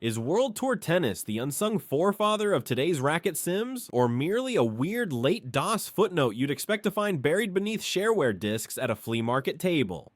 Is World Tour Tennis the unsung forefather of today's racket sims, or merely a weird late DOS footnote you'd expect to find buried beneath shareware discs at a flea market table?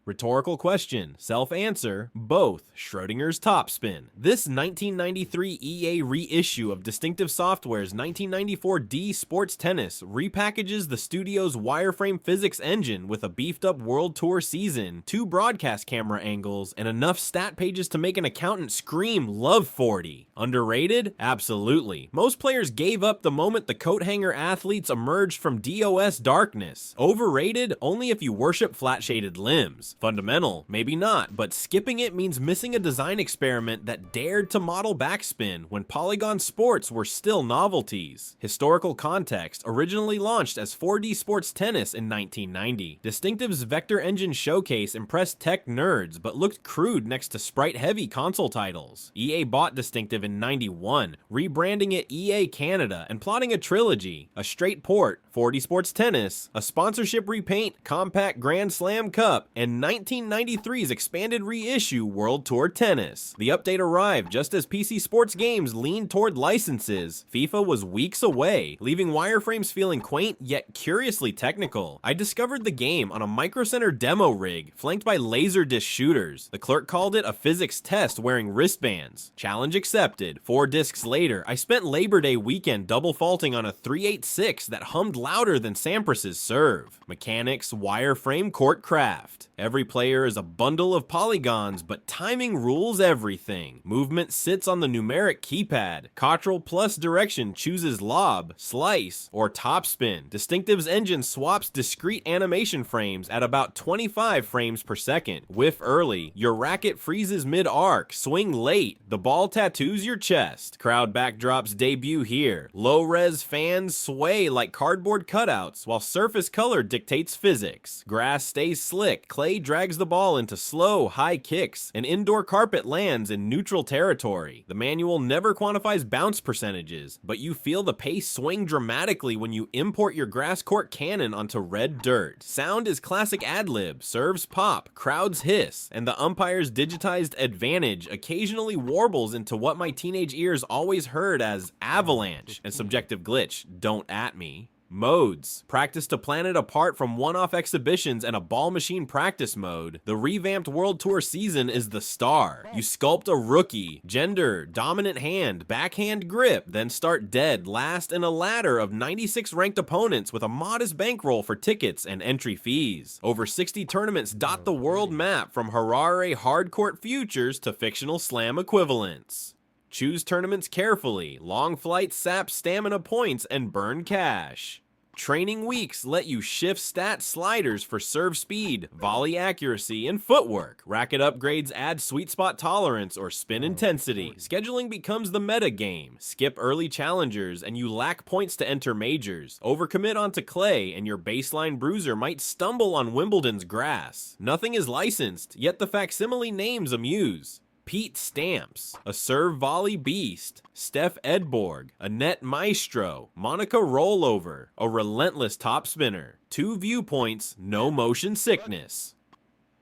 Rhetorical question, self-answer, both, Schrodinger's topspin. This 1993 EA reissue of Distinctive Software's 1994 D Sports Tennis repackages the studio's wireframe physics engine with a beefed-up World Tour season, 2 broadcast camera angles, and enough stat pages to make an accountant scream love 40. Underrated? Absolutely. Most players gave up the moment the coat-hanger athletes emerged from DOS darkness. Overrated? Only if you worship flat-shaded limbs. Fundamental? Maybe not, but skipping it means missing a design experiment that dared to model backspin when Polygon sports were still novelties. Historical context: originally launched as 4D Sports Tennis in 1990. Distinctive's vector engine showcase impressed tech nerds, but looked crude next to sprite-heavy console titles. EA bought Distinctive in 91, rebranding it EA Canada and plotting a trilogy: a straight port, 4D Sports Tennis, a sponsorship repaint, Compact Grand Slam Cup, and 1993's expanded reissue World Tour Tennis. The update arrived just as PC sports games leaned toward licenses. FIFA was weeks away, leaving wireframes feeling quaint yet curiously technical. I discovered the game on a Micro Center demo rig, flanked by laserdisc shooters. The clerk called it a physics test wearing wristbands. Challenge accepted. 4 discs later, I spent Labor Day weekend double faulting on a 386 that hummed louder than Sampras's serve. Mechanics, wireframe, court craft. Every player is a bundle of polygons, but timing rules everything. Movement sits on the numeric keypad. Cottrell plus direction chooses lob, slice, or topspin. Distinctive's engine swaps discrete animation frames at about 25 frames per second. Whiff early, your racket freezes mid-arc. Swing late, the ball tattoos your chest. Crowd backdrops debut here. Low-res fans sway like cardboard cutouts, while surface color dictates physics. Grass stays slick, clay drags the ball into slow, high kicks, and indoor carpet lands in neutral territory. The manual never quantifies bounce percentages, but you feel the pace swing dramatically when you import your grass court cannon onto red dirt. Sound is classic ad-lib, serves pop, crowds hiss, and the umpire's digitized advantage occasionally warbles into what my teenage ears always heard as avalanche and subjective glitch, don't at me. Modes. Practice to planet apart from one-off exhibitions and a ball machine practice mode, the revamped World Tour season is the star. You sculpt a rookie, gender, dominant hand, backhand grip, then start dead last in a ladder of 96 ranked opponents with a modest bankroll for tickets and entry fees. Over 60 tournaments dot the world map, from Harare hardcourt futures to fictional slam equivalents. Choose tournaments carefully. Long flights sap stamina points and burn cash. Training weeks let you shift stat sliders for serve speed, volley accuracy, and footwork. Racket upgrades add sweet spot tolerance or spin intensity. Scheduling becomes the meta game. Skip early challengers and you lack points to enter majors. Overcommit onto clay and your baseline bruiser might stumble on Wimbledon's grass. Nothing is licensed, yet the facsimile names amuse. Pete Stamps, a serve volley beast. Steph Edborg, a net maestro. Monica Rollover, a relentless top spinner. 2 viewpoints, no motion sickness.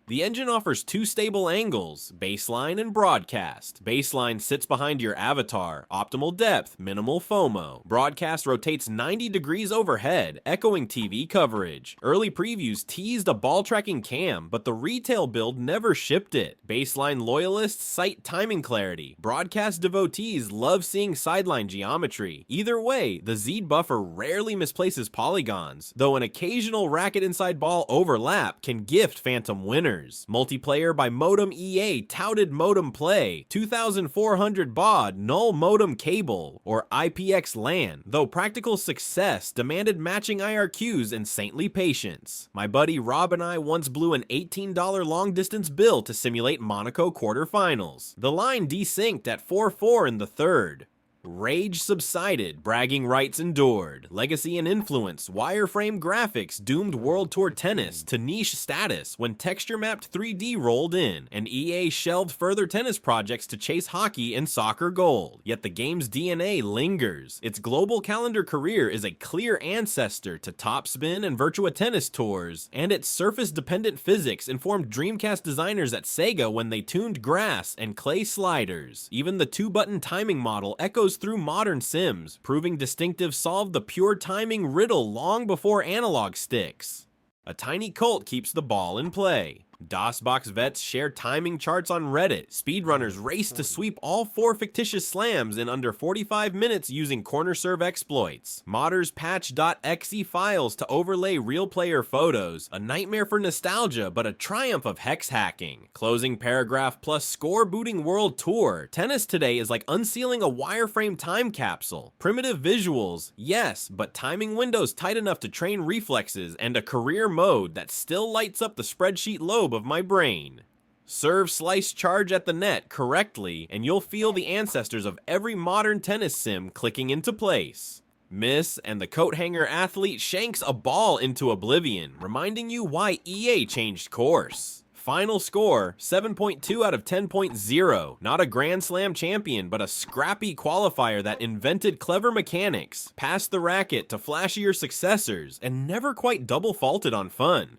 The engine offers 2 stable angles, baseline and broadcast. Baseline sits behind your avatar, optimal depth, minimal FOMO. Broadcast rotates 90 degrees overhead, echoing TV coverage. Early previews teased a ball tracking cam, but the retail build never shipped it. Baseline loyalists cite timing clarity. Broadcast devotees love seeing sideline geometry. Either way, the Z buffer rarely misplaces polygons, though an occasional racket inside ball overlap can gift phantom winners. Multiplayer by Modem EA touted modem play, 2400 baud null modem cable, or IPX LAN, though practical success demanded matching IRQs and saintly patience. My buddy Rob and I once blew an $18 long distance bill to simulate Monaco quarterfinals. The line desynced at 4-4 in the third. Rage subsided, bragging rights endured. Legacy and influence, wireframe graphics doomed World Tour tennis to niche status when texture-mapped 3D rolled in, and EA shelved further tennis projects to chase hockey and soccer gold. Yet the game's DNA lingers. Its global calendar career is a clear ancestor to topspin and Virtua Tennis tours, and its surface-dependent physics informed Dreamcast designers at Sega when they tuned grass and clay sliders. Even the 2-button timing model echoes through modern Sims, proving distinctive solved the pure timing riddle long before analog sticks. A tiny cult keeps the ball in play. DOSBox vets share timing charts on Reddit. Speedrunners race to sweep all 4 fictitious slams in under 45 minutes using corner serve exploits. Modders patch .exe files to overlay real player photos. A nightmare for nostalgia, but a triumph of hex hacking. Closing paragraph plus score booting world tour. Tennis today is like unsealing a wireframe time capsule. Primitive visuals, yes, but timing windows tight enough to train reflexes and a career mode that still lights up the spreadsheet lobe of my brain. Serve slice charge at the net correctly, and you'll feel the ancestors of every modern tennis sim clicking into place. Miss and the coat hanger athlete shanks a ball into oblivion, reminding you why EA changed course. Final score, 7.2 out of 10.0. Not a Grand Slam champion, but a scrappy qualifier that invented clever mechanics, passed the racket to flashier successors, and never quite double faulted on fun.